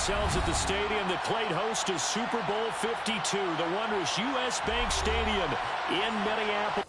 ourselves at the stadium that played host to Super Bowl 52, the wondrous U.S. Bank Stadium in Minneapolis.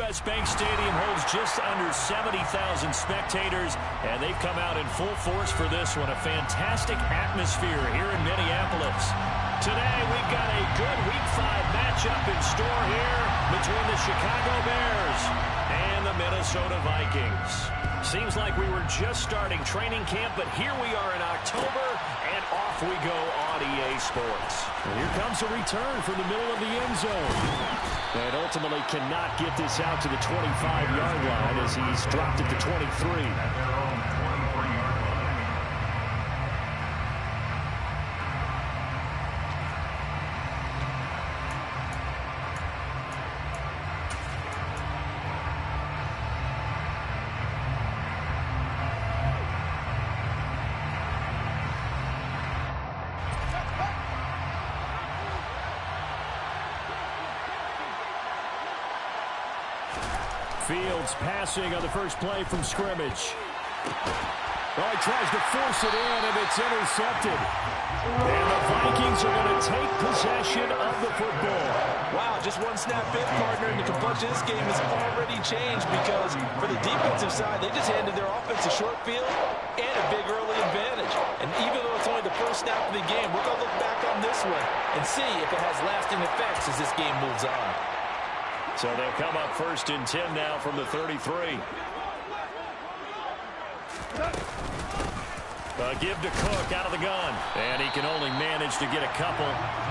U.S. Bank Stadium holds just under 70,000 spectators, and they've come out in full force for this one. A fantastic atmosphere here in Minneapolis. Today, we've got a good Week 5 matchup in store here between the Chicago Bears and the Minnesota Vikings. Seems like we were just starting training camp, but here we are in October, and off we go on EA Sports. And here comes a return from the middle of the end zone. And ultimately cannot get this out to the 25-yard line as he's dropped it to 23. Fields passing on the first play from scrimmage. Oh, he tries to force it in, and it's intercepted. And the Vikings are going to take possession of the football. Wow, just one snap in, partner, and the complexion of this game has already changed because for the defensive side, they just handed their offense a short field and a big early advantage. And even though it's only the first snap of the game, we're going to look back on this one and see if it has lasting effects as this game moves on. So they'll come up 1st and 10 now from the 33. Give to Cook out of the gun. And he can only manage to get a couple.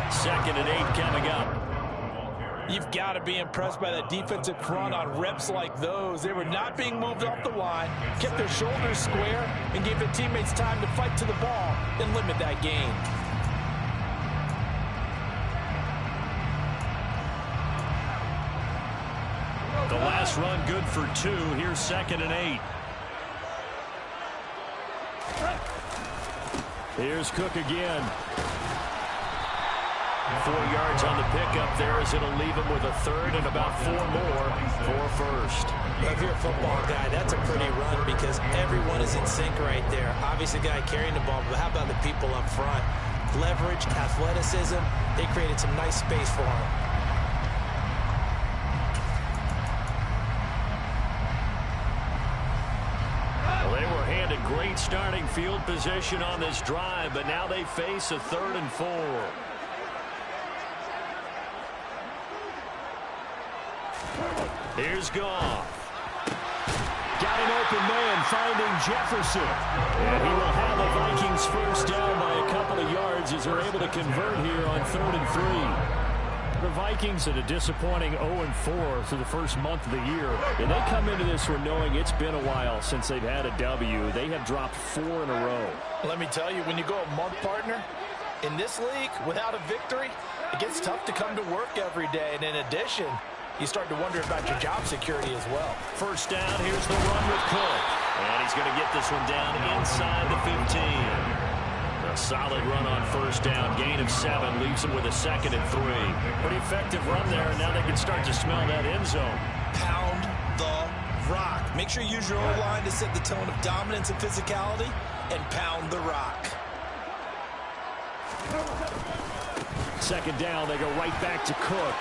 2nd and 8 coming up. You've got to be impressed by that defensive front on reps like those. They were not being moved off the line, kept their shoulders square, and gave their teammates time to fight to the ball and limit that gain. The last run good for 2. Here's 2nd and 8. Here's Cook again. 4 yards on the pickup there as it'll leave him with a 3rd and about 4 more for 1st. If you're a football guy, that's a pretty run because everyone is in sync right there. Obviously, the guy carrying the ball, but how about the people up front? Leverage, athleticism, they created some nice space for him. Great starting field position on this drive, but now they face a 3rd and 4. Here's Goff. Got an open man finding Jefferson. And he will have the Vikings first down by a couple of yards as they're able to convert here on 3rd and 3. The Vikings at a disappointing 0-4 through the first month of the year. And they come into this one knowing it's been a while since they've had a W. They have dropped 4 in a row. Let me tell you, when you go a month, partner, in this league, without a victory, it gets tough to come to work every day. And in addition, you start to wonder about your job security as well. 1st down, here's the run with Cook. And he's going to get this one down inside the 15. A solid run on 1st down, gain of 7, leaves them with a 2nd and 3. Pretty effective run there, and now they can start to smell that end zone. Pound the rock. Make sure you use your O-line to set the tone of dominance and physicality, and pound the rock. 2nd down, they go right back to Cook.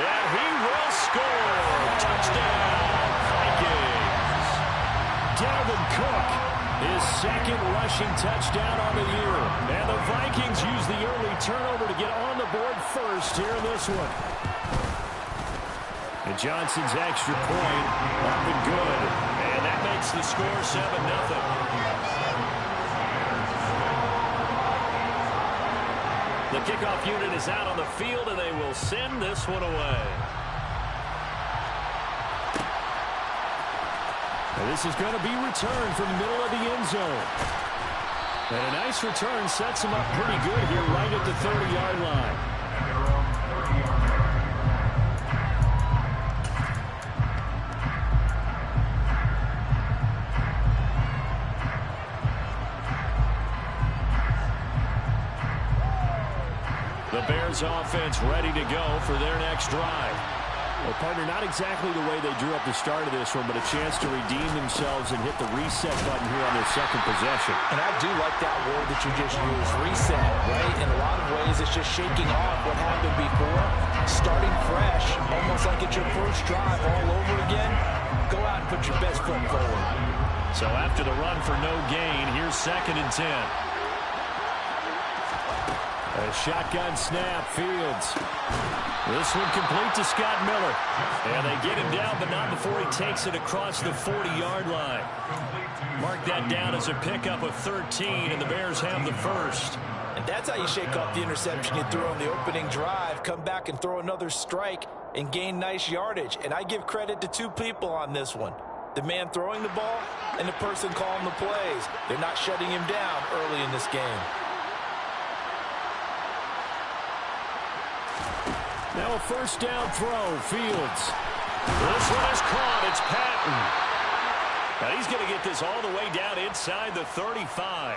And he will score. Touchdown, Vikings. Dalvin Cook. His 2nd rushing touchdown on the year. And the Vikings use the early turnover to get on the board first here in this one. And Johnson's extra point up and good. And that makes the score 7-0. The kickoff unit is out on the field, and they will send this one away. And this is going to be returned from the middle of the end zone. And a nice return sets him up pretty good here right at the 30-yard line. The Bears offense ready to go for their next drive. Well, partner, not exactly the way they drew up the start of this one, but a chance to redeem themselves and hit the reset button here on their second possession. And I do like that word that you just used, reset, right? In a lot of ways, it's just shaking off what happened before, starting fresh, almost like it's your first drive all over again. Go out and put your best foot forward. So after the run for no gain, here's 2nd and 10. A shotgun snap, Fields. This one complete to Scott Miller. And they get him down, but not before he takes it across the 40-yard line. Mark that down as a pickup of 13, and the Bears have the first. And that's how you shake off the interception you threw on the opening drive, come back and throw another strike and gain nice yardage. And I give credit to two people on this one. The man throwing the ball and the person calling the plays. They're not shutting him down early in this game. Now a first down throw, Fields. This one is caught. It's Patton. Now he's going to get this all the way down inside the 35.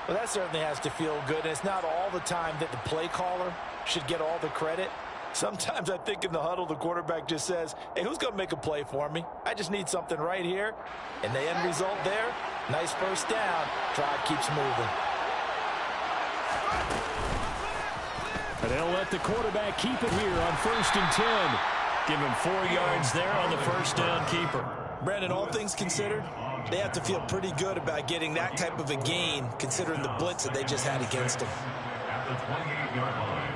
Well, that certainly has to feel good. And it's not all the time that the play caller should get all the credit. Sometimes I think in the huddle, the quarterback just says, hey, who's going to make a play for me? I just need something right here. And the end result there, nice first down. Drive keeps moving. And they'll let the quarterback keep it here on 1st and 10. Give him 4 yards there on the first down keeper. Brandon, all things considered, they have to feel pretty good about getting that type of a gain, considering the blitz that they just had against them. At the 28-yard line.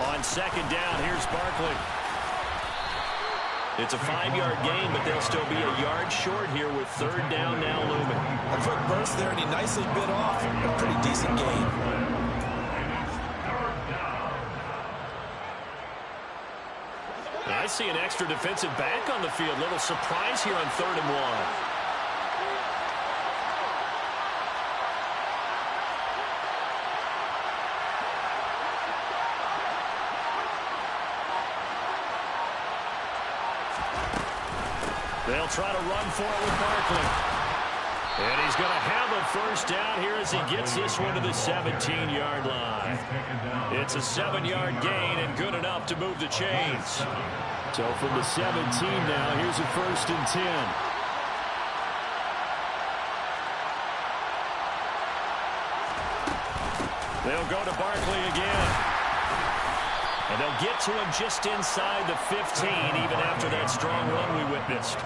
On 2nd down, here's Barkley. It's a 5-yard gain, but they'll still be a yard short here with 3rd down now looming. A quick burst there, and he nicely bit off a pretty decent gain. I see an extra defensive back on the field. Little surprise here on 3rd and 1. They'll try to run for it with Barkley. And he's going to have a first down here as he gets this one to the 17-yard line. It's a 7-yard gain and good enough to move the chains. So from the 17 now, here's a 1st and 10. They'll go to Barkley again. And they'll get to him just inside the 15, even after that strong run we witnessed.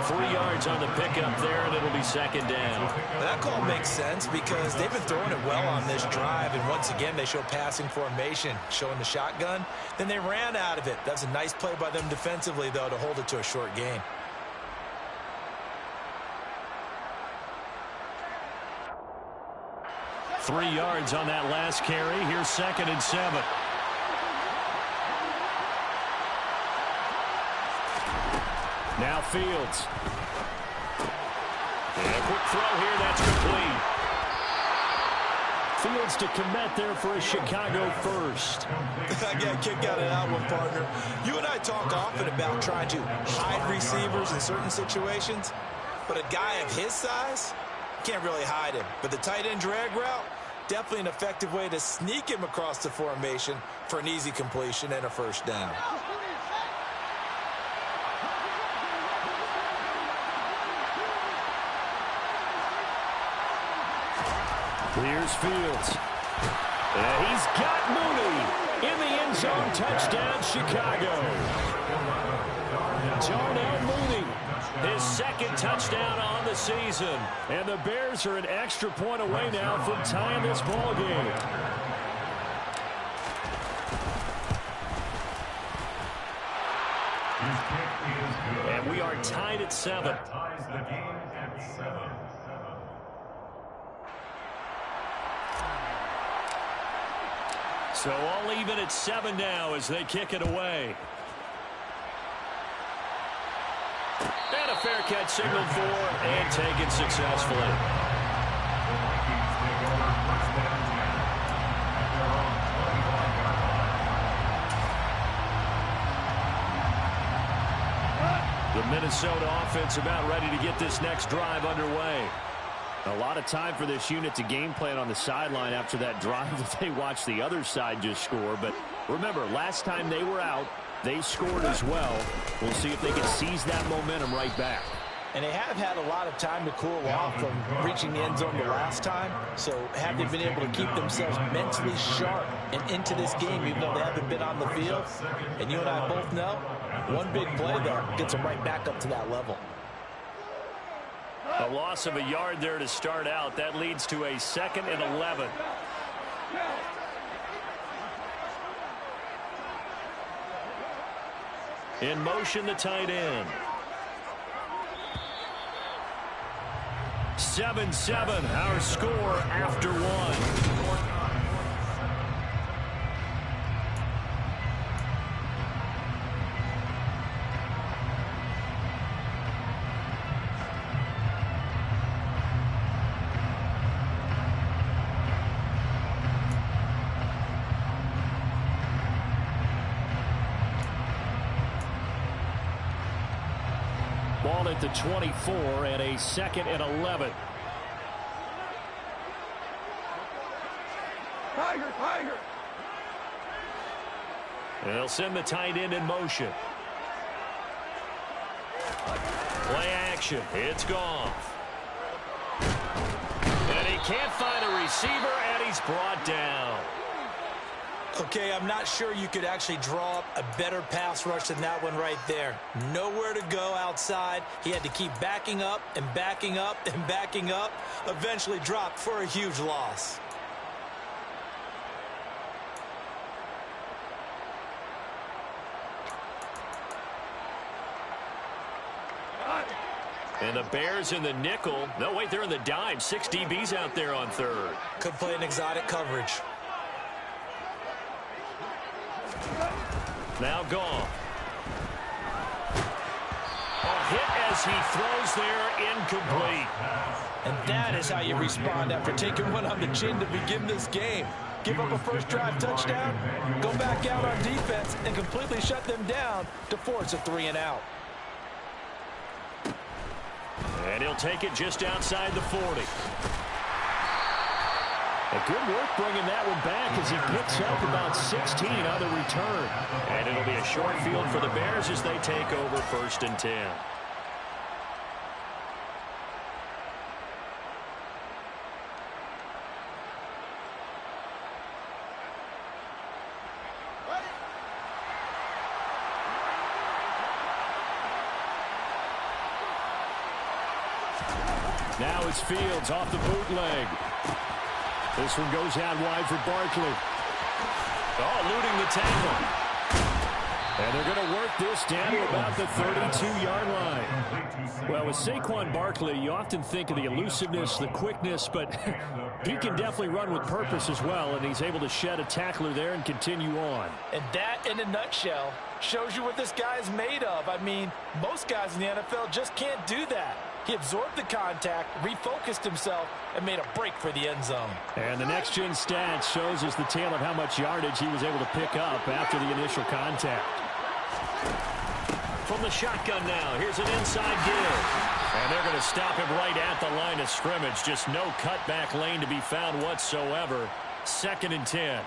3 yards on the pickup there, and it'll be 2nd down. That call makes sense because they've been throwing it well on this drive, and once again, they show passing formation, showing the shotgun. Then they ran out of it. That's a nice play by them defensively, though, to hold it to a short gain. Three yards on that last carry. Here's 2nd and 7. Now Fields. And a quick throw here, that's complete. Fields to commit there for a Chicago first. I got a kick out of that one, partner. You and I talk often about trying to hide receivers in certain situations, but a guy of his size, can't really hide him. But the tight end drag route, definitely an effective way to sneak him across the formation for an easy completion and a first down. Here's Fields. And he's got Mooney in the end zone. Touchdown, Chicago. Darnell Mooney, His 2nd touchdown on the season. and the Bears are an extra point away now from tying this ball game. And we are tied at 7. Ties the game at 7. So all even at 7 now as they kick it away. And a fair catch signaled for and taken successfully. The Minnesota offense about ready to get this next drive underway. A lot of time for this unit to game plan on the sideline after that drive that they watched the other side just score. But remember, last time they were out, they scored as well. We'll see if they can seize that momentum right back. And they have had a lot of time to cool off from reaching the end zone the last time. So have they been able to keep themselves mentally sharp and into this game, even though they haven't been on the field? And you and I both know, one big play, though, gets them right back up to that level. A loss of a yard there to start out. That leads to a 2nd and 11. In motion, the tight end. 7-7, our score after one. Ball at the 24 and a 2nd and 11. Tiger. And they'll send the tight end in motion. Play action. It's gone. And he can't find a receiver, and he's brought down. Okay, I'm not sure you could actually draw up a better pass rush than that one right there. Nowhere to go outside. He had to keep backing up and backing up and backing up. Eventually dropped for a huge loss. And the Bears in the nickel. No, wait, they're in the dime. 6 DBs out there on third. Could play an exotic coverage. Now gone. A hit as he throws there, incomplete. And that is how you respond after taking one on the chin to begin this game. Give up a first drive touchdown, go back out on defense, and completely shut them down to force a 3-and-out. And he'll take it just outside the 40. A good work bringing that one back as he picks up about 16 on the return. And it'll be a short field for the Bears as they take over 1st and 10. Now it's Fields off the bootleg. This one goes out wide for Barkley. Oh, eluding the tackle. And they're going to work this down to about the 32-yard line. Well, with Saquon Barkley, you often think of the elusiveness, the quickness, but he can definitely run with purpose as well, and he's able to shed a tackler there and continue on. And that, in a nutshell, shows you what this guy is made of. I mean, most guys in the NFL just can't do that. He absorbed the contact, refocused himself, and made a break for the end zone. And the next-gen stats shows us the tale of how much yardage he was able to pick up after the initial contact. From the shotgun now, here's an inside give. And they're going to stop him right at the line of scrimmage. Just no cutback lane to be found whatsoever. 2nd and 10.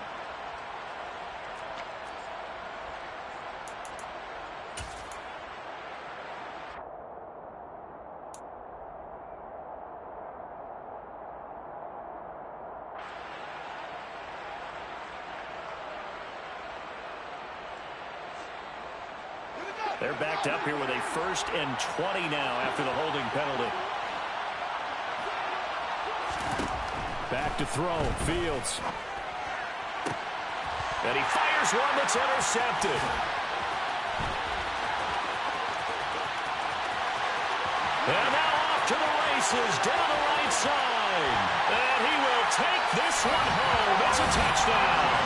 They're backed up here with a 1st and 20 now after the holding penalty. Back to throw. Fields. And he fires one that's intercepted. And now off to the races down the right side. And he will take this one home. It's a touchdown.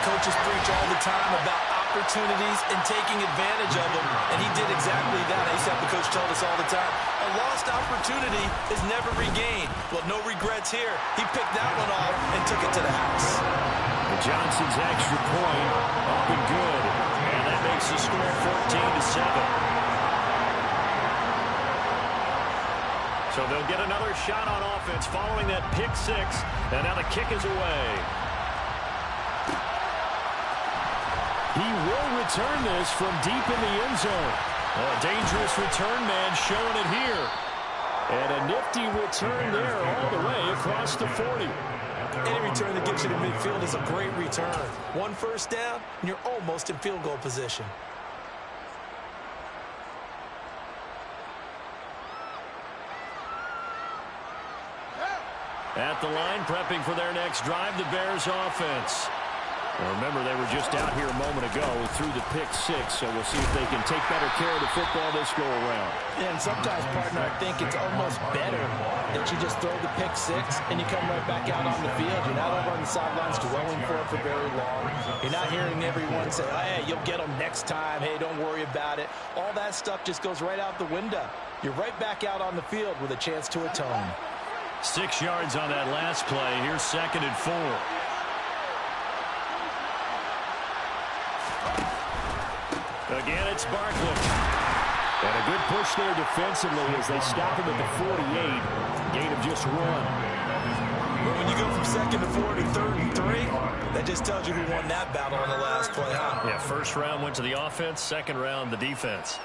Coaches preach all the time about opportunities and taking advantage of them, and he did exactly that. I used to have the coach tell us all the time, a lost opportunity is never regained. Well, no regrets here. He picked that one off and took it to the house. And Johnson's extra point up and good, and that makes the score 14-7. So they'll get another shot on offense following that pick six. And now the kick is away. He will return this from deep in the end zone. A dangerous return man showing it here. And a nifty return there all the way across the 40. Any return that gets you to midfield is a great return. One first down, and you're almost in field goal position. At the line, prepping for their next drive, the Bears offense. Well, remember, they were just out here a moment ago through the pick six, so we'll see if they can take better care of the football this go-around. Yeah, and sometimes, partner, I think it's almost better that you just throw the pick six and you come right back out on the field. You're not over on the sidelines dwelling for it for very long. You're not hearing everyone say, hey, you'll get them next time. Hey, don't worry about it. All that stuff just goes right out the window. You're right back out on the field with a chance to atone. 6 yards on that last play. Here's 2nd and 4. Again, it's Barkley. And a good push there defensively as they stop him at the 48. Gain of just 1. But when you go from 2nd to 4 to 3rd and 3, that just tells you who won that battle on the last play, huh? Yeah, first round went to the offense, second round the defense.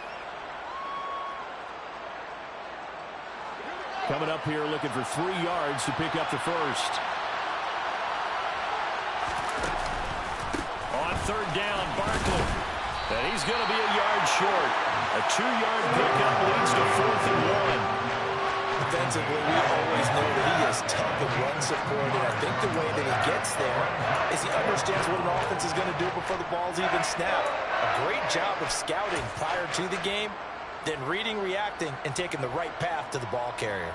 Coming up here looking for 3 yards to pick up the first. On 3rd down, Barkley. And he's going to be a yard short. A 2-yard pickup leads to 4th and 1. Defensively, we always know that he is tough and run support, and I think the way that he gets there is he understands what an offense is going to do before the ball's even snapped. A great job of scouting prior to the game, then reading, reacting, and taking the right path to the ball carrier.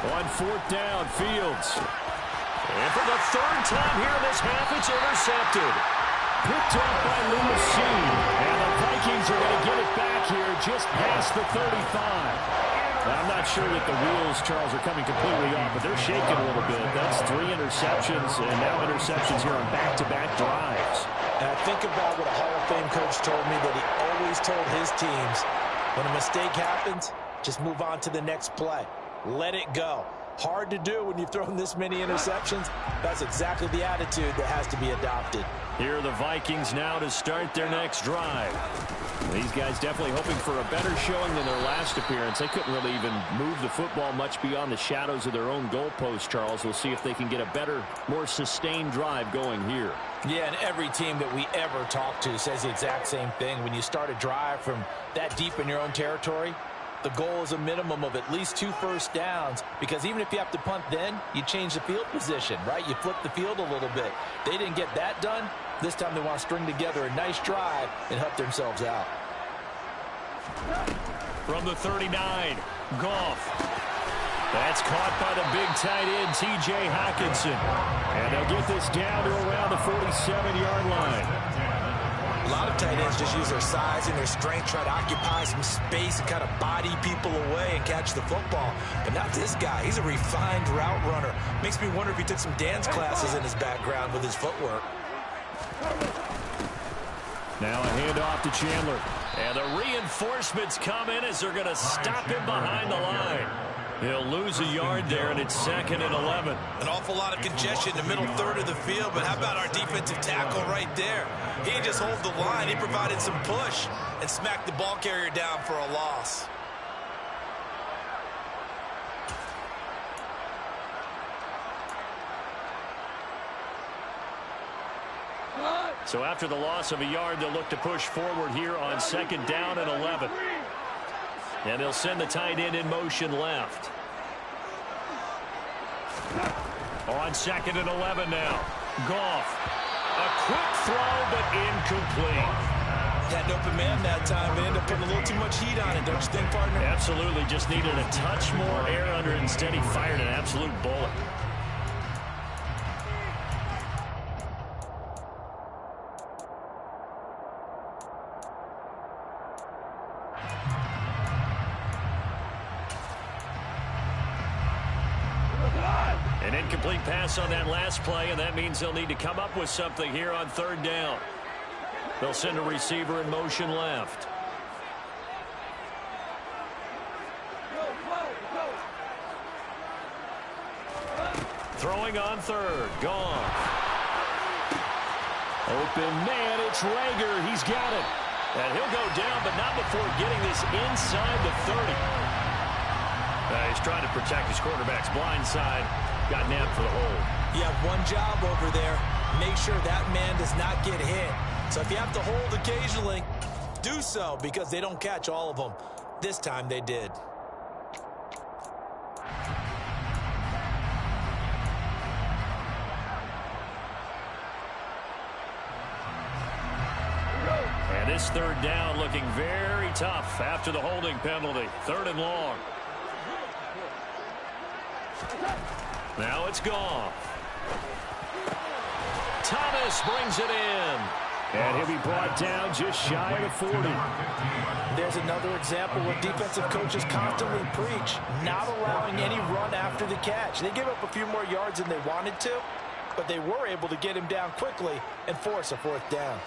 On 4th down, Fields. And for the 3rd time here in this half, it's intercepted. Picked off by Lewis Seen. And the Vikings are going to get it back here just past the 35. I'm not sure that the wheels, Charles, are coming completely off, but they're shaking a little bit. That's 3 interceptions, and now interceptions here on back-to-back drives. And I think about what a Hall of Fame coach told me that he always told his teams, when a mistake happens, just move on to the next play. Let it go. Hard to do when you've thrown this many interceptions. That's exactly the attitude that has to be adopted. Here are the Vikings now to start their next drive. These guys definitely hoping for a better showing than their last appearance. They couldn't really even move the football much beyond the shadows of their own goalpost, Charles. We'll see if they can get a better, more sustained drive going here. Yeah, and every team that we ever talk to says the exact same thing. When you start a drive from that deep in your own territory, the goal is a minimum of at least 2 first downs, because even if you have to punt then, you change the field position, right? You flip the field a little bit. They didn't get that done. This time they want to string together a nice drive and help themselves out. From the 39, Goff. That's caught by the big tight end, T.J. Hockenson. And they'll get this down to around the 47-yard line. A lot of tight ends just use their size and their strength, try to occupy some space and kind of body people away and catch the football. But not this guy. He's a refined route runner. Makes me wonder if he took some dance classes in his background with his footwork. Now a handoff to Chandler. And the reinforcements come in as they're going to stop him behind the line. He'll lose a yard there, and it's 2nd and 11. An awful lot of congestion in the middle third of the field, but how about our defensive tackle right there? He didn't just hold the line. He provided some push and smacked the ball carrier down for a loss. So after the loss of a yard, they'll look to push forward here on 2nd down and 11. And they'll send the tight end in motion left. On 2nd and 11 now. Goff. A quick throw, but incomplete. Had an open man that time, but ended up putting a little too much heat on it, don't you think, partner? Absolutely. Just needed a touch more air under it. Instead, he fired an absolute bullet. Incomplete pass on that last play, and that means they'll need to come up with something here on third down. They'll send a receiver in motion left. Throwing on third. Gone. Open man, it's Rager. He's got it. And he'll go down, but not before getting this inside the 30. He's trying to protect his quarterback's blind side. Got nabbed for the hold. You have one job over there. Make sure that man does not get hit. So if you have to hold occasionally, do so, because they don't catch all of them. This time they did. And this third down looking very tough after the holding penalty. Third and long. Now it's gone. Thomas brings it in. And he'll be brought down just shy of the 40. There's another example where defensive coaches constantly preach not allowing any run after the catch. They gave up a few more yards than they wanted to, but they were able to get him down quickly and force a fourth down.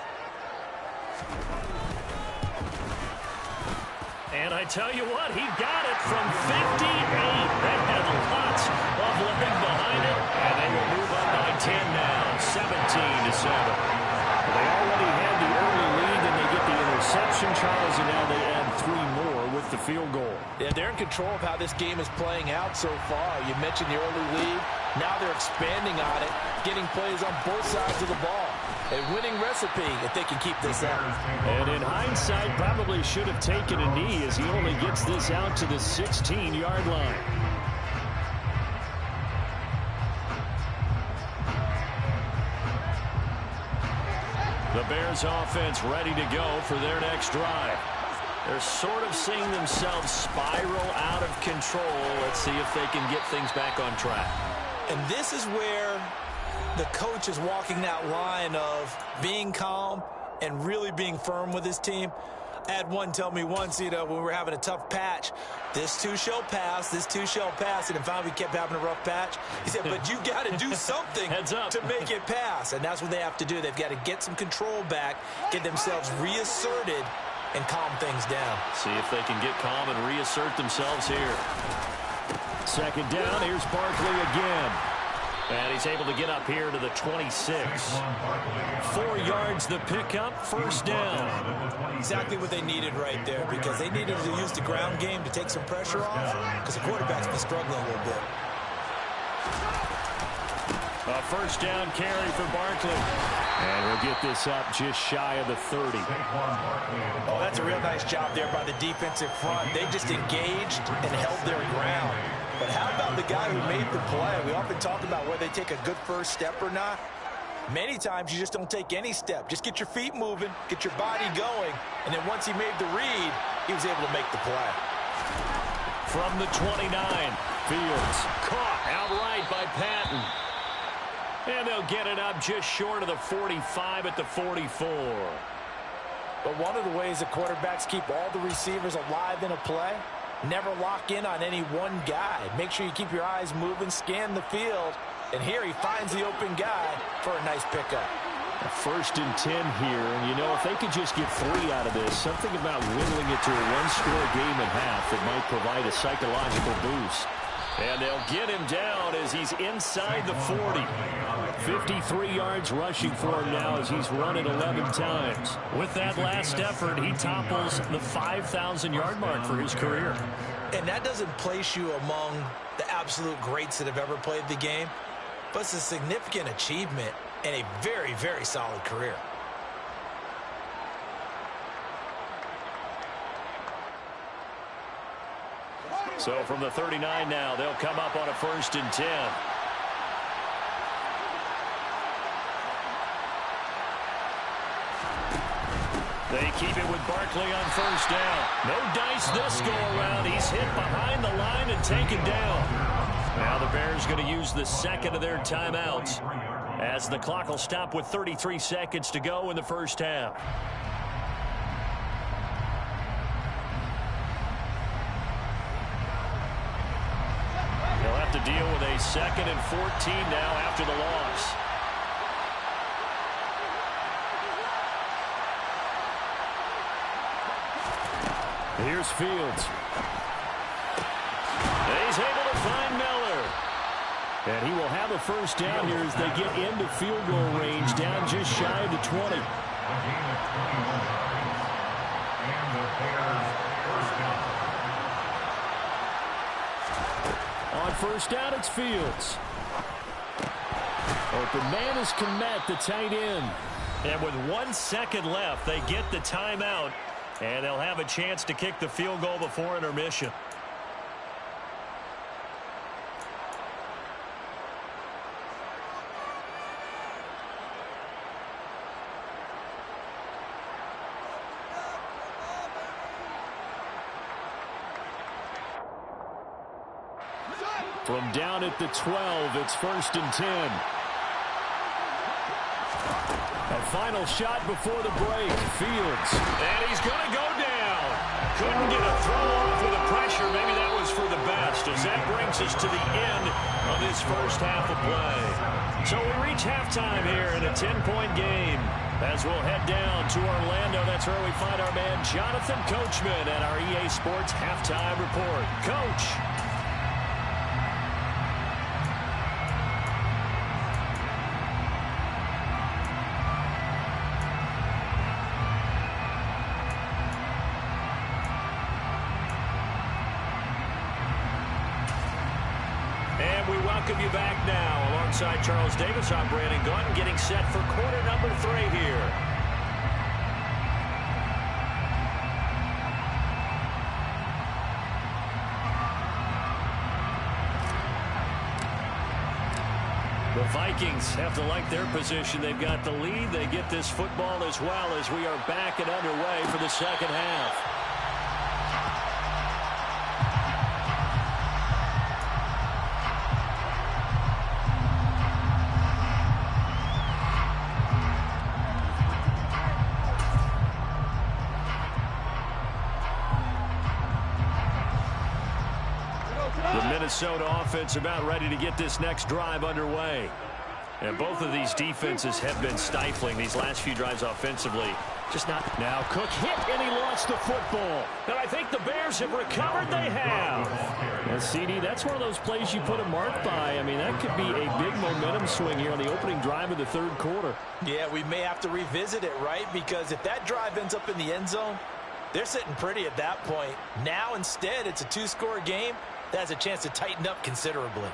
And I tell you what, he got it from 58. They had lots of living behind it, and they will move up by 10 now, 17-7. They already had the early lead, and they get the interception, Charles, and now they add 3 more with the field goal. Yeah, they're in control of how this game is playing out so far. You mentioned the early lead. Now they're expanding on it, getting plays on both sides of the ball. A winning recipe if they can keep this out. And in hindsight, probably should have taken a knee as he only gets this out to the 16-yard line. The Bears offense ready to go for their next drive. They're sort of seeing themselves spiral out of control. Let's see if they can get things back on track. And this is where the coach is walking that line of being calm and really being firm with his team. I had one tell me once, when we were having a tough patch, this too shall pass, this too shall pass, and finally we kept having a rough patch. He said, but you got to do something to make it pass, and that's what they have to do. They've got to get some control back, get themselves reasserted, and calm things down. See if they can get calm and reassert themselves here. Second down, here's Barkley again. And he's able to get up here to the 26. 4 yards the pickup, first down. Exactly what they needed right there, because they needed to use the ground game to take some pressure off, because the quarterback's been struggling a little bit. A first down carry for Barkley. And he'll get this up just shy of the 30. Oh, that's a real nice job there by the defensive front. They just engaged and held their ground. But how about the guy who made the play? We often talk about whether they take a good first step or not. Many times you just don't take any step. Just get your feet moving, get your body going, and then once he made the read, he was able to make the play. From the 29, Fields caught outright by Patton. And they'll get it up just short of the 45 at the 44. But one of the ways the quarterbacks keep all the receivers alive in a play, never lock in on any one guy. Make sure you keep your eyes moving, scan the field. And here he finds the open guy for a nice pickup. A 1st and 10 here. And, if they could just get 3 out of this, something about whittling it to a one-score game and a half that might provide a psychological boost. And they'll get him down as he's inside the 40. 53 yards rushing for him now as he's run it 11 times. With that last effort, he topples the 5,000-yard mark for his career. And that doesn't place you among the absolute greats that have ever played the game, but it's a significant achievement and a very, very solid career. So from the 39 now, they'll come up on a 1st and 10. They keep it with Barkley on 1st down. No dice this go-around. He's hit behind the line and taken down. Now the Bears going to use the second of their timeouts as the clock will stop with 33 seconds to go in the first half. They'll have to deal with a 2nd and 14 now after the loss. Here's Fields. He's able to find Miller. And he will have a first down here as they get into field goal range, down just shy of the 20. A gain of 21 yards. And the Bears first down. On first down, it's Fields. Open man is Kmet, the tight end. And with 1 second left, they get the timeout. And they'll have a chance to kick the field goal before intermission. From down at the 12, it's 1st and 10. A final shot before the break. Fields. And he's going to go down. Couldn't get a throw off with the pressure. Maybe that was for the best, as that brings us to the end of this first half of play. So we reach halftime here in a 10-point game. As we'll head down to Orlando, that's where we find our man Jonathan Coachman at our EA Sports Halftime Report. Coach. Welcome you back now. Alongside Charles Davis, I'm Brandon Gaudin, getting set for quarter number 3 here. The Vikings have to like their position. They've got the lead. They get this football as well as we are back and underway for the second half. Minnesota offense about ready to get this next drive underway. And both of these defenses have been stifling these last few drives offensively. Just not. Now Cook hit and he lost the football. And I think the Bears have recovered. They have. And CD, that's one of those plays you put a mark by. I mean, that could be a big momentum swing here on the opening drive of the 3rd quarter. Yeah, we may have to revisit it, right? Because if that drive ends up in the end zone, they're sitting pretty at that point. Now instead, it's a 2-score game. That has a chance to tighten up considerably.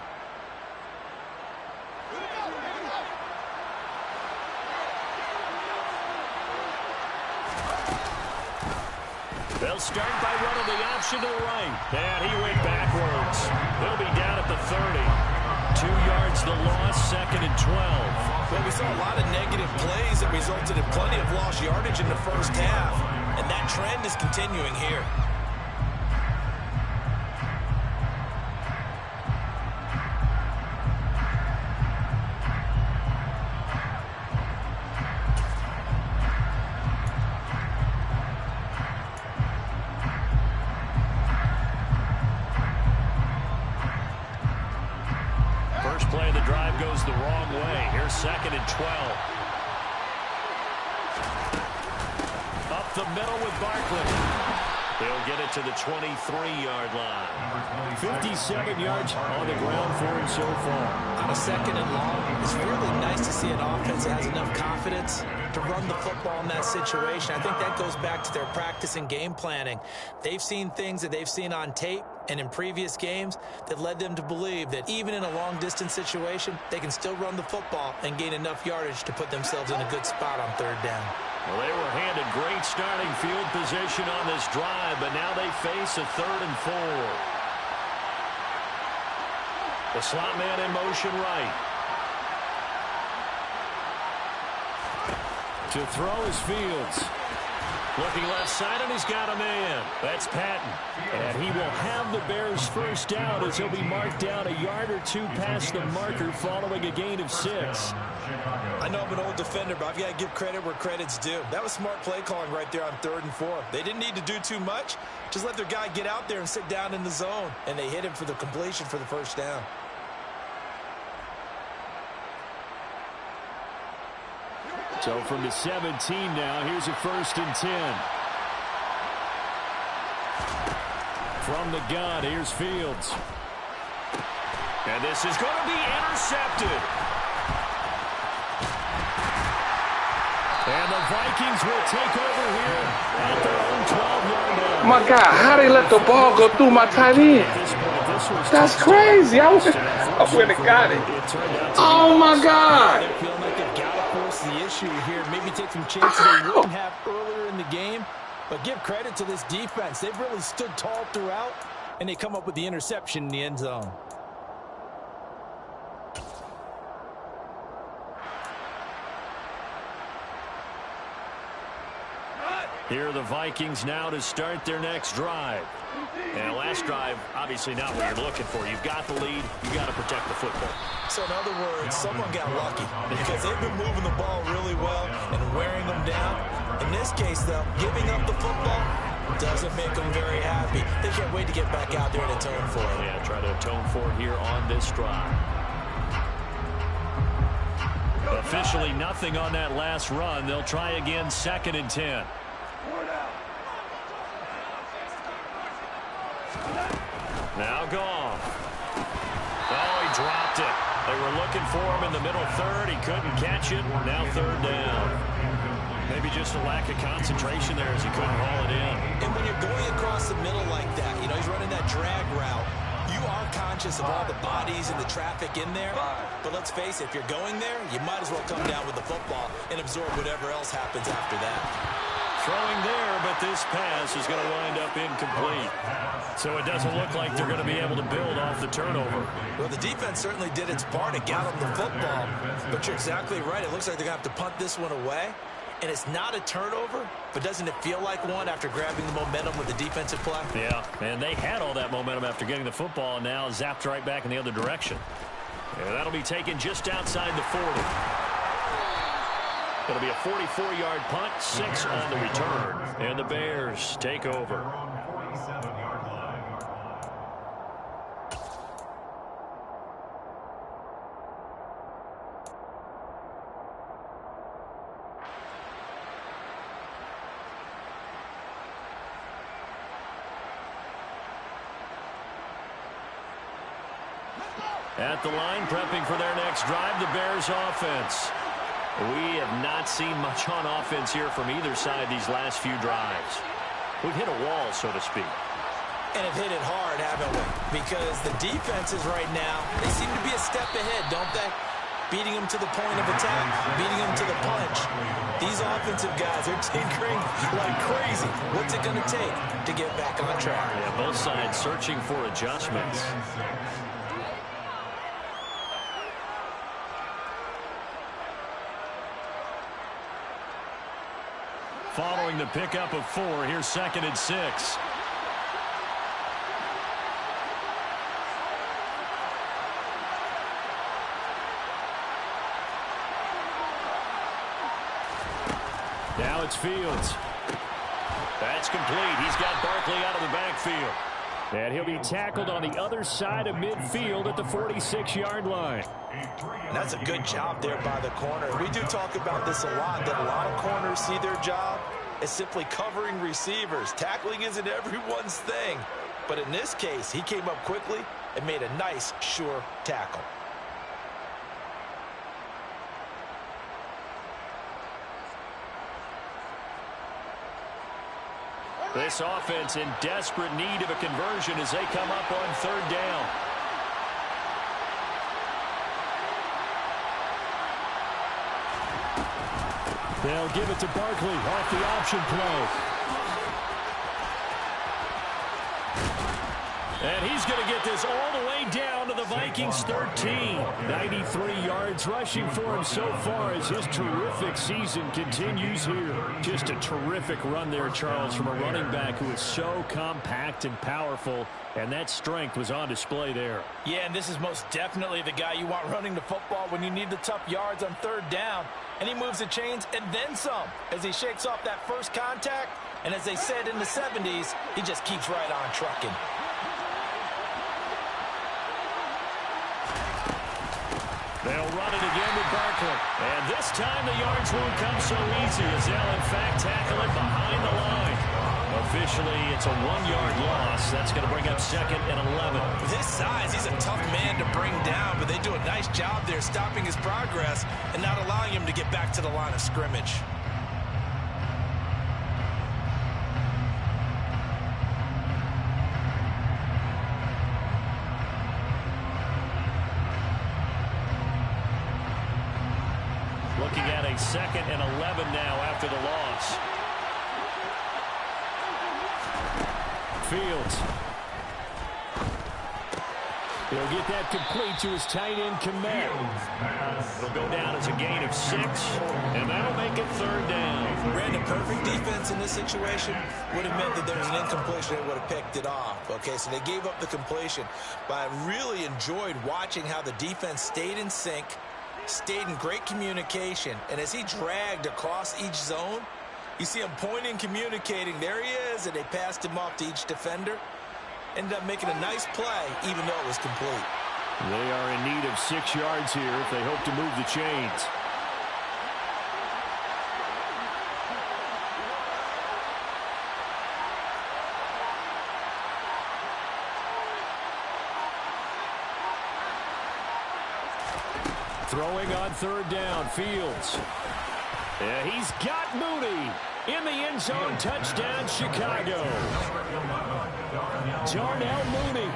They'll start by running the option to the right. And he went backwards. They'll be down at the 30. 2 yards the loss, 2nd and 12. Well, we saw a lot of negative plays that resulted in plenty of lost yardage in the first half. And that trend is continuing here. Play of the drive goes the wrong way. Here's 2nd and 12. Up the middle with Barkley. They'll get it to the 23-yard line. 57 yards on the ground for him so far. On a 2nd and long, it's really nice to see an offense that has enough confidence to run the football in that situation. I think that goes back to their practice and game planning. They've seen things that they've seen on tape and in previous games that led them to believe that even in a long-distance situation, they can still run the football and gain enough yardage to put themselves in a good spot on 3rd down. Well, they were handed great starting field position on this drive, but now they face a 3rd and 4. The slot man in motion right. To throw is Fields. Looking left side, and he's got a man. That's Patton. And he will have the Bears first down as he'll be marked down a yard or 2 past the marker following a gain of 6. I know I'm an old defender, but I've got to give credit where credit's due. That was smart play calling right there on 3rd and 4. They didn't need to do too much. Just let their guy get out there and sit down in the zone. And they hit him for the completion for the first down. So from the 17 now, here's a 1st and 10. From the gun, here's Fields. And this is going to be intercepted. And the Vikings will take over here at their own 12-yard line. My God, how they let the ball go through my tight end? That's crazy. I would have got it. Oh, my God. They're feeling like they've got to force the issue here. Maybe take some chances they wouldn't have earlier in the game. But give credit to this defense. They've really stood tall throughout, and they come up with the interception in the end zone. Here are the Vikings now to start their next drive. And last drive, obviously not what you're looking for. You've got the lead. You've got to protect the football. So in other words, someone got lucky because they've been moving the ball really well and wearing them down. In this case, though, giving up the football doesn't make them very happy. They can't wait to get back out there and atone for it. Yeah, try to atone for it here on this drive. Officially nothing on that last run. They'll try again 2nd and 10. Now gone. Oh, he dropped it. They were looking for him in the middle third. He couldn't catch it. Now 3rd down. Maybe just a lack of concentration there as he couldn't haul it in. And when you're going across the middle like that, you know, he's running that drag route, you are conscious of all the bodies and the traffic in there. But let's face it, if you're going there, you might as well come down with the football and absorb whatever else happens after that. Throwing there, but this pass is going to wind up incomplete. So it doesn't look like they're going to be able to build off the turnover. Well, the defense certainly did its part to get them the football. But you're exactly right. It looks like they're going to have to punt this one away. And it's not a turnover, but doesn't it feel like one after grabbing the momentum with the defensive play? Yeah, and they had all that momentum after getting the football and now zapped right back in the other direction. And that'll be taken just outside the 40. It'll be a 44-yard punt, 6 on the return. And the Bears take over. At the line, prepping for their next drive, the Bears offense. We have not seen much on offense here from either side these last few drives. We've hit a wall, so to speak. And have hit it hard, haven't we? Because the defenses right now, they seem to be a step ahead, don't they? Beating them to the point of attack, beating them to the punch. These offensive guys are tinkering like crazy. What's it going to take to get back on track? Yeah, both sides searching for adjustments. Following the pickup of 4, here's 2nd and 6. Now it's Fields. That's complete. He's got Barkley out of the backfield. And he'll be tackled on the other side of midfield at the 46-yard line. And that's a good job there by the corner. We do talk about this a lot, that a lot of corners see their job as simply covering receivers. Tackling isn't everyone's thing. But in this case, he came up quickly and made a nice, sure tackle. This offense in desperate need of a conversion as they come up on 3rd down. They'll give it to Barkley off the option play. And he's going to get this all the way down to the Vikings 13. 93 yards rushing for him so far as his terrific season continues here. Just a terrific run there, Charles, from a running back who is so compact and powerful, and that strength was on display there. Yeah, and this is most definitely the guy you want running the football when you need the tough yards on 3rd down. And he moves the chains and then some as he shakes off that first contact. And as they said in the 70s, he just keeps right on trucking. They'll run it again with Barkley. And this time the yards won't come so easy as they'll, in fact, tackle it behind the line. Officially, it's a 1-yard loss. That's going to bring up 2nd and 11. With his size, he's a tough man to bring down, but they do a nice job there stopping his progress and not allowing him to get back to the line of scrimmage. Looking at a 2nd and 11 now after the loss. Fields. He'll get that complete to his tight end, Komet. It'll go down as a gain of 6, and that'll make it 3rd down. Brandon, perfect defense in this situation would have meant that there was an incompletion. They would have picked it off. Okay, so they gave up the completion, but I really enjoyed watching how the defense stayed in sync, stayed in great communication, and as he dragged across each zone, you see him pointing, communicating. There he is, and they passed him off to each defender. Ended up making a nice play, even though it was complete. They are in need of 6 yards here if they hope to move the chains. Throwing on 3rd down, Fields. Yeah, he's got Mooney in the end zone. Touchdown, Chicago. Darnell Mooney.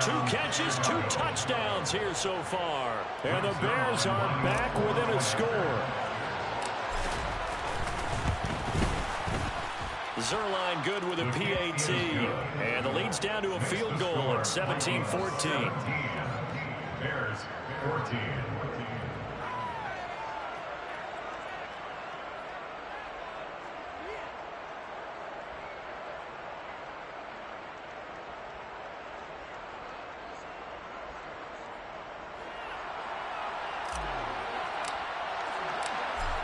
2 catches, 2 touchdowns here so far. And the Bears are back within a score. Zerline good with a PAT. And the lead's down to a field goal at 17-14. Bears 14.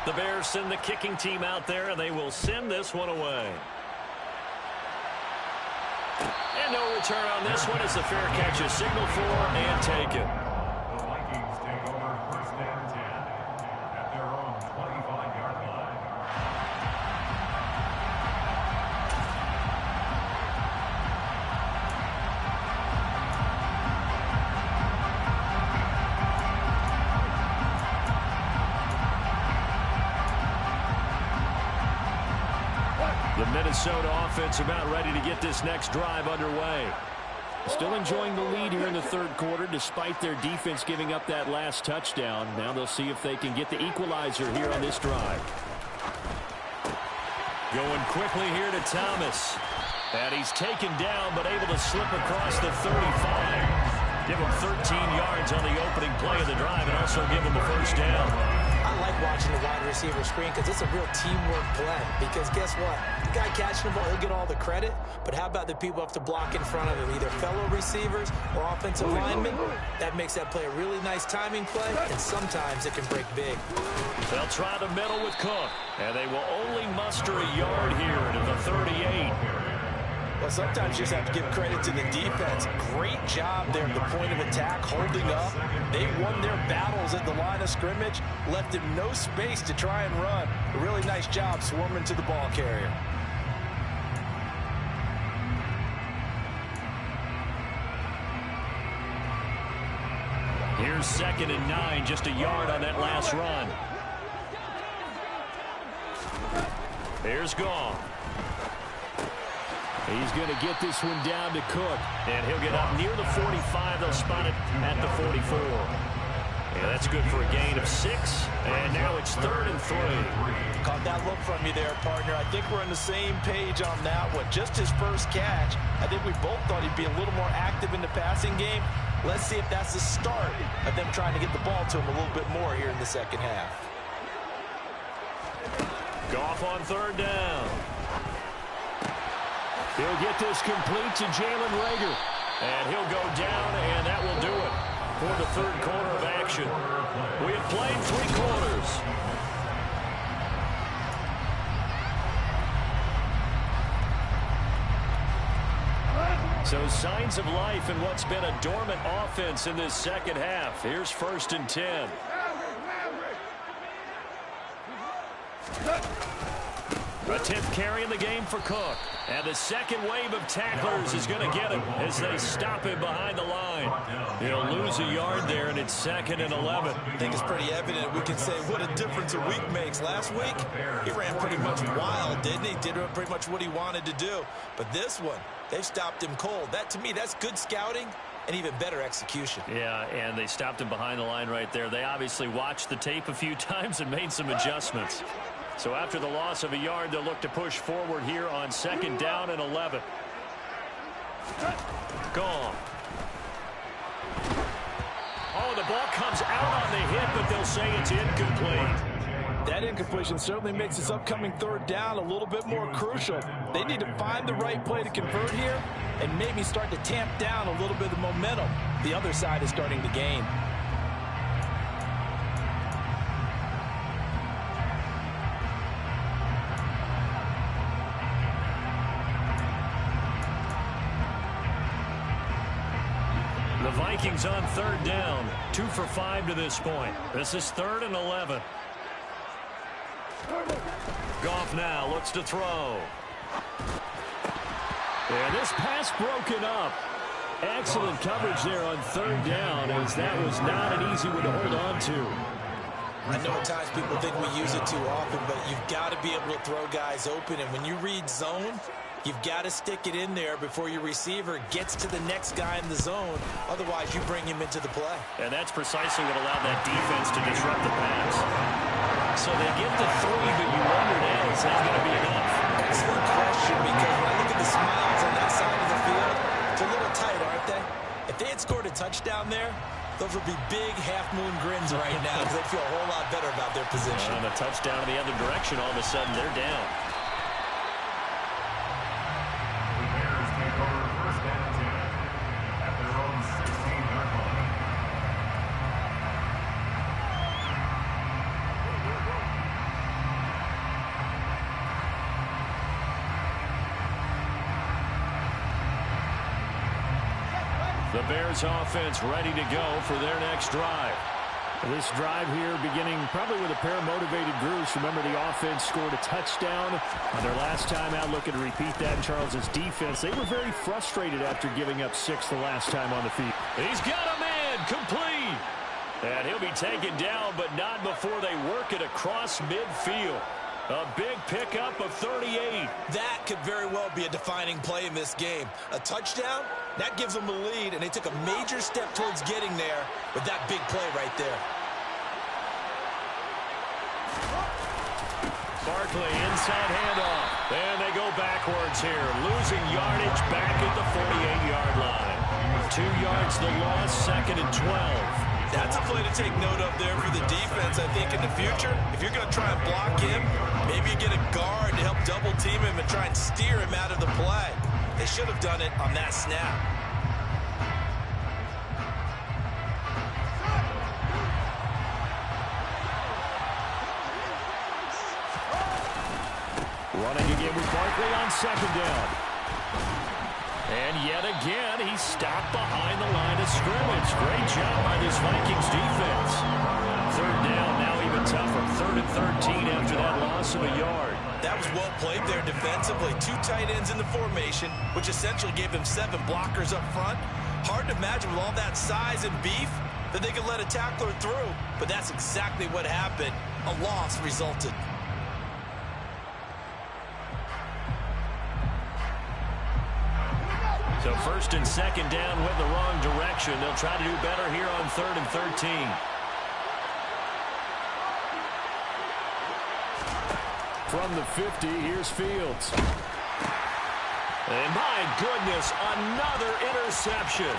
The Bears send the kicking team out there, and they will send this one away. And no return on this one as the fair catch is signaled for and taken. The Vikings take over 1st and 10 at their own 25-yard line. The Minnesota offense about ready to get this next drive underway. Still enjoying the lead here in the 3rd quarter despite their defense giving up that last touchdown. Now they'll see if they can get the equalizer here on this drive. Going quickly here to Thomas. And he's taken down but able to slip across the 35. Give him 13 yards on the opening play of the drive and also give him a 1st down. I like watching the wide receiver screen because it's a real teamwork play. Because guess what? The guy catching the ball, he'll get all the credit. But how about the people have to block in front of him, either fellow receivers or offensive linemen? That makes that play a really nice timing play, and sometimes it can break big. They'll try the middle with Cook, and they will only muster a yard here to the 38. Well, sometimes you just have to give credit to the defense. Great job there at the point of attack, holding up. They won their battles at the line of scrimmage, left him no space to try and run. A really nice job swarming to the ball carrier. Here's 2nd and 9, just a yard on that last run. Here's Goff. He's going to get this one down to Cook. And he'll get up near the 45. They'll spot it at the 44. Yeah, that's good for a gain of 6. And now it's 3rd and 3. Caught that look from you there, partner. I think we're on the same page on that one. Just his first catch. I think we both thought he'd be a little more active in the passing game. Let's see if that's the start of them trying to get the ball to him a little bit more here in the 2nd half. Goff on 3rd down. He'll get this complete to Jalen Reagor. And he'll go down, and that will do it for the 3rd quarter of action. We have played 3 quarters. So signs of life in what's been a dormant offense in this second half. Here's 1st and 10. A 10th carry in the game for Cook. And the second wave of tacklers is going to get him as they stop him behind the line. He'll lose a yard there, and it's 2nd and 11. I think it's pretty evident. We can say what a difference a week makes. Last week, he ran pretty much wild, didn't he? Did pretty much what he wanted to do. But this one, they've stopped him cold. That, to me, that's good scouting and even better execution. Yeah, and they stopped him behind the line right there. They obviously watched the tape a few times and made some adjustments. So after the loss of a yard, they'll look to push forward here on 2nd down and 11. Gone. Oh, the ball comes out on the hit, but they'll say it's incomplete. That incompletion certainly makes this upcoming 3rd down a little bit more crucial. They need to find the right play to convert here and maybe start to tamp down a little bit of the momentum the other side is starting to gain. The Vikings on 3rd down. 2 for 5 to this point. This is 3rd and 11. Goff now looks to throw. And this pass broken up. Excellent coverage there on 3rd down, as that was not an easy one to hold on to. I know at times people think we use it too often, but you've got to be able to throw guys open. And when you read zone, you've got to stick it in there before your receiver gets to the next guy in the zone. Otherwise, you bring him into the play. And that's precisely what allowed that defense to disrupt the pass. So they get the 3, but you wonder now, is that going to be enough? Excellent question, because when I look at the smiles on that side of the field, it's a little tight, aren't they? If they had scored a touchdown there, those would be big half-moon grins right now because they feel a whole lot better about their position. On a touchdown in the other direction, all of a sudden they're down. The Bears take over 1st and 10 at their own 16-yard line. The Bears offense ready to go for their next drive. This drive here beginning probably with a pair of motivated groups. Remember, the offense scored a touchdown on their last time out, looking to repeat that in Charles's defense. They were very frustrated after giving up 6 the last time on the field. He's got a man complete. And he'll be taken down, but not before they work it across midfield. A big pickup of 38. That could very well be a defining play in this game. A touchdown, that gives them a lead, and they took a major step towards getting there with that big play right there. Barkley inside handoff. And they go backwards here. Losing yardage back at the 48-yard line. 2 yards the loss, 2nd and 12. That's a play to take note of there for the defense, I think, in the future. If you're going to try and block him, maybe you get a guard to help double-team him and try and steer him out of the play. They should have done it on that snap. Running again with Barkley on 2nd down. And yet again, he's stopped behind the line of scrimmage. Great job by this Vikings defense. 3rd down, now even tougher. 3rd and 13 after that loss of a yard. That was well played there defensively. 2 tight ends in the formation, which essentially gave them 7 blockers up front. Hard to imagine with all that size and beef that they could let a tackler through. But that's exactly what happened. A loss resulted. So 1st and 2nd down went the wrong direction. They'll try to do better here on 3rd and 13. From the 50, here's Fields. And my goodness, another interception.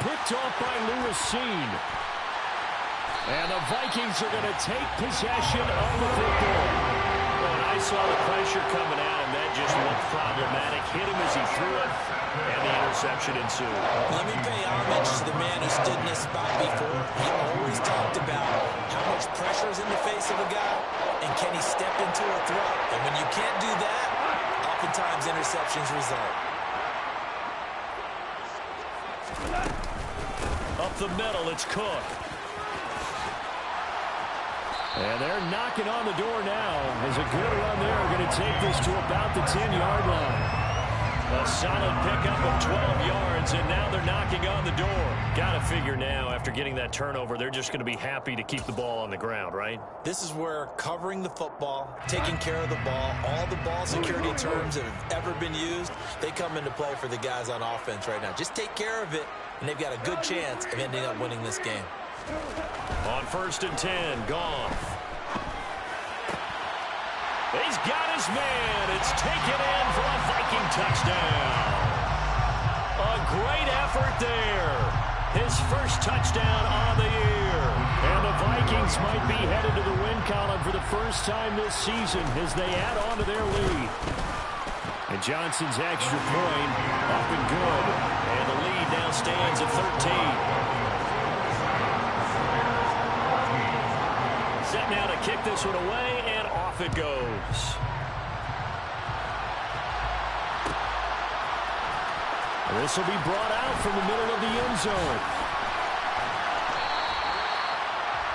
Picked off by Lewis-Seen. And the Vikings are going to take possession of the football. When I saw the pressure coming at him, that just looked problematic. Hit him as he threw it, and the interception ensued. Let me pay homage to the man who stood in this spot before. He always talked about how much pressure is in the face of a guy, and can he step into a throw. And when you can't do that, oftentimes interceptions result. Up the middle, it's Cook. And they're knocking on the door now. As a good run there, going to take this to about the 10-yard line. A solid pickup of 12 yards, and now they're knocking on the door. Got to figure now, after getting that turnover, they're just going to be happy to keep the ball on the ground, right? This is where covering the football, taking care of the ball, all the ball security terms that have ever been used, they come into play for the guys on offense right now. Just take care of it, and they've got a good chance of ending up winning this game. On 1st and 10, Goff. He's got his man. It's taken in for a Viking touchdown. A great effort there. His first touchdown on the year. And the Vikings might be headed to the win column for the first time this season as they add on to their lead. And Johnson's extra point up and good. And the lead now stands at 13. Set now to kick this one away, and off it goes. This will be brought out from the middle of the end zone.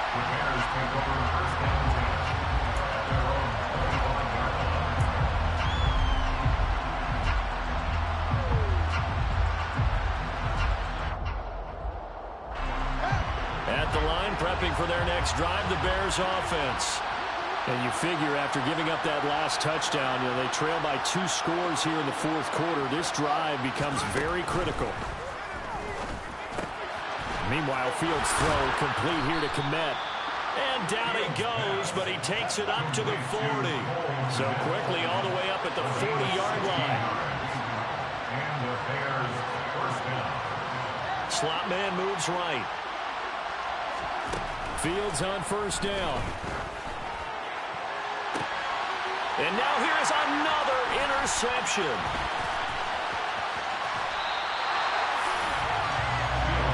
The Bears take over 1st and 10 at their own 21-yard line. At the line, prepping for their next drive, the Bears offense. And you figure after giving up that last touchdown, they trail by 2 scores here in the 4th quarter. This drive becomes very critical. Meanwhile, Fields' throw complete here to Kmet. And down he goes, but he takes it up to the 40. So quickly all the way up at the 40-yard line. And the Bears 1st down. Slot man moves right. Fields on 1st down. And now here's another interception.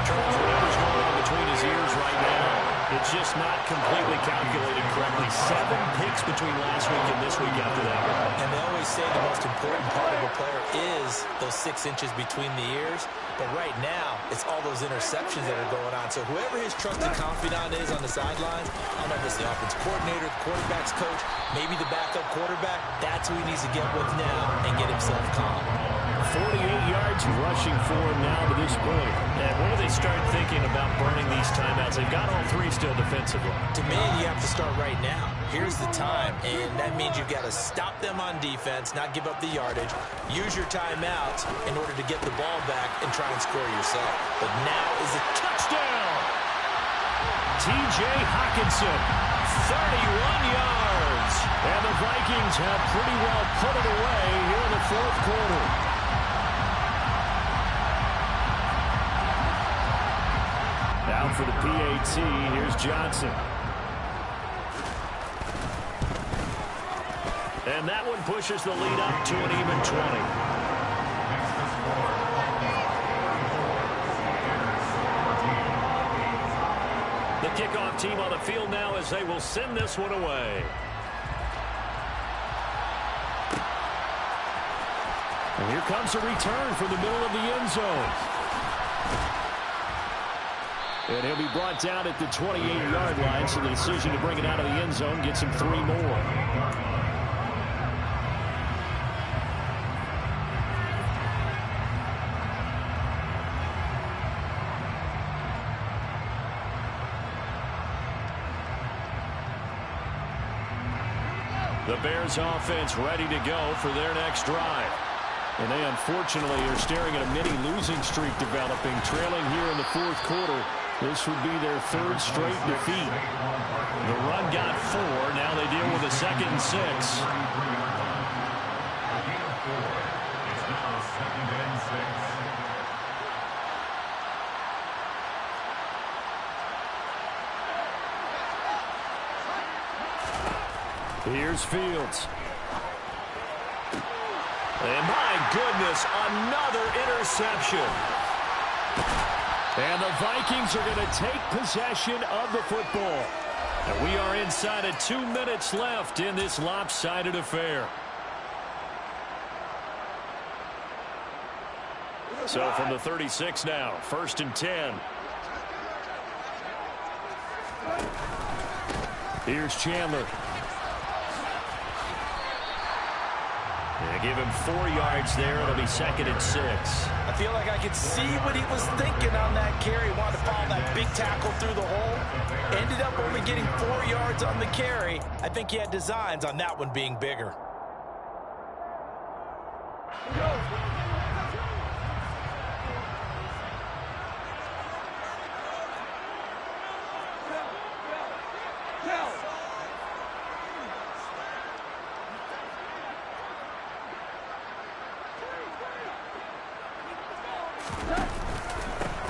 Charles, whatever's going on between his ears right now, it's just not completely calculated correctly. 7 picks between last week and this week after that. And they always say the most important part of a player is those 6 inches between the ears. But right now, it's all those interceptions that are going on. So whoever his trusted confidant is on the sidelines, I don't know if it's the offense coordinator, the quarterback's coach, maybe the backup quarterback, that's who he needs to get with now and get himself calm. 48 yards rushing for him now to this point. And when do they start thinking about burning these timeouts? They've got all 3 still defensively. To me, you have to start right now. Here's the time, and that means you've got to stop them on defense, not give up the yardage, use your timeouts in order to get the ball back and try and score yourself. But now is a touchdown. T.J. Hockenson, 31 yards. And the Vikings have pretty well put it away here in the 4th quarter. Down for the PAT, here's Johnson. And that one pushes the lead up to an even 20. The kickoff team on the field now as they will send this one away. And here comes a return from the middle of the end zone. And he'll be brought down at the 28-yard line, so the decision to bring it out of the end zone gets him 3 more. The Bears offense ready to go for their next drive. And they unfortunately are staring at a mini losing streak developing, trailing here in the 4th quarter. This would be their 3rd straight defeat. The run got 4. Now they deal with a 2nd and 6. It's now 2nd and 6. Here's Fields. And my goodness, another interception. And the Vikings are going to take possession of the football. And we are inside of 2 minutes left in this lopsided affair. So from the 36 now, 1st and 10. Here's Chandler. Give him 4 yards there. It'll be 2nd and 6. I feel like I could see what he was thinking on that carry. Wanted to follow that big tackle through the hole. Ended up only getting 4 yards on the carry. I think he had designs on that one being bigger.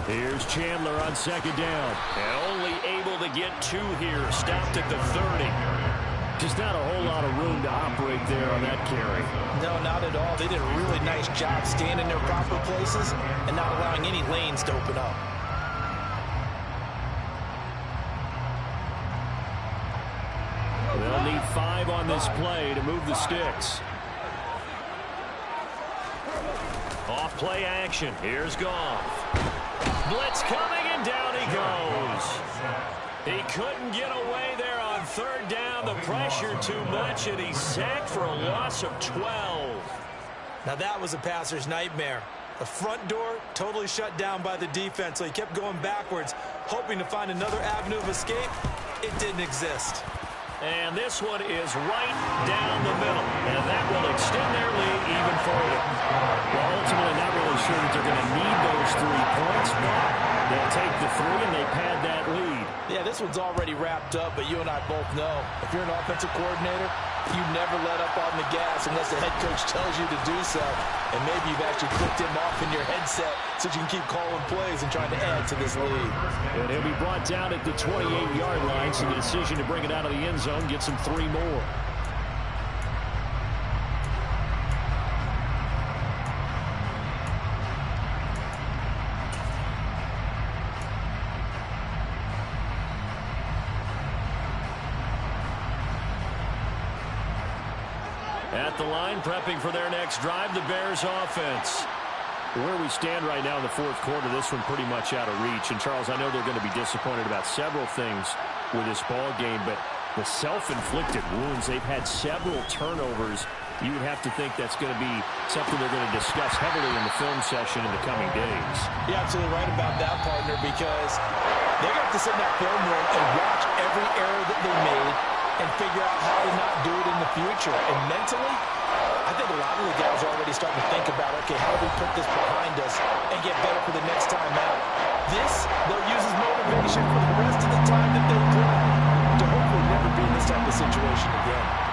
Here's Chandler on 2nd down. And only able to get 2 here. Stopped at the 30. Just not a whole lot of room to operate there on that carry. No, not at all. They did a really nice job staying in their proper places and not allowing any lanes to open up. They'll need 5 on this play to move the sticks. Off play action. Here's Goff. Blitz coming, and down he goes. He couldn't get away there on 3rd down. The pressure too much, and he's sacked for a loss of 12. Now that was a passer's nightmare. The front door totally shut down by the defense, so he kept going backwards, hoping to find another avenue of escape. It didn't exist. And this one is right down the middle, and that will extend their lead even further. Well, ultimately, not really sure that they're going to need those 3 points, but they'll take the 3, and they pad that lead. Yeah, this one's already wrapped up, but you and I both know if you're an offensive coordinator, you never let up on the gas unless the head coach tells you to do so. And maybe you've actually clicked him off in your headset so you can keep calling plays and trying to add to this lead. And he'll be brought down at the 28-yard line, so the decision to bring it out of the end zone gets him 3 more. At the line, prepping for their next drive, the Bears offense. Where we stand right now in the 4th quarter, this one pretty much out of reach. And, Charles, I know they're going to be disappointed about several things with this ball game, but the self-inflicted wounds, they've had several turnovers. You would have to think that's going to be something they're going to discuss heavily in the film session in the coming days. You're absolutely right about that, partner, because they got to sit in that film room and watch every error that they made and figure out how to not do it in the future. And mentally, I think a lot of the guys are already starting to think about, okay, how do we put this behind us and get better for the next time out? This, they'll use as motivation for the rest of the time that they play to hopefully never be in this type of situation again.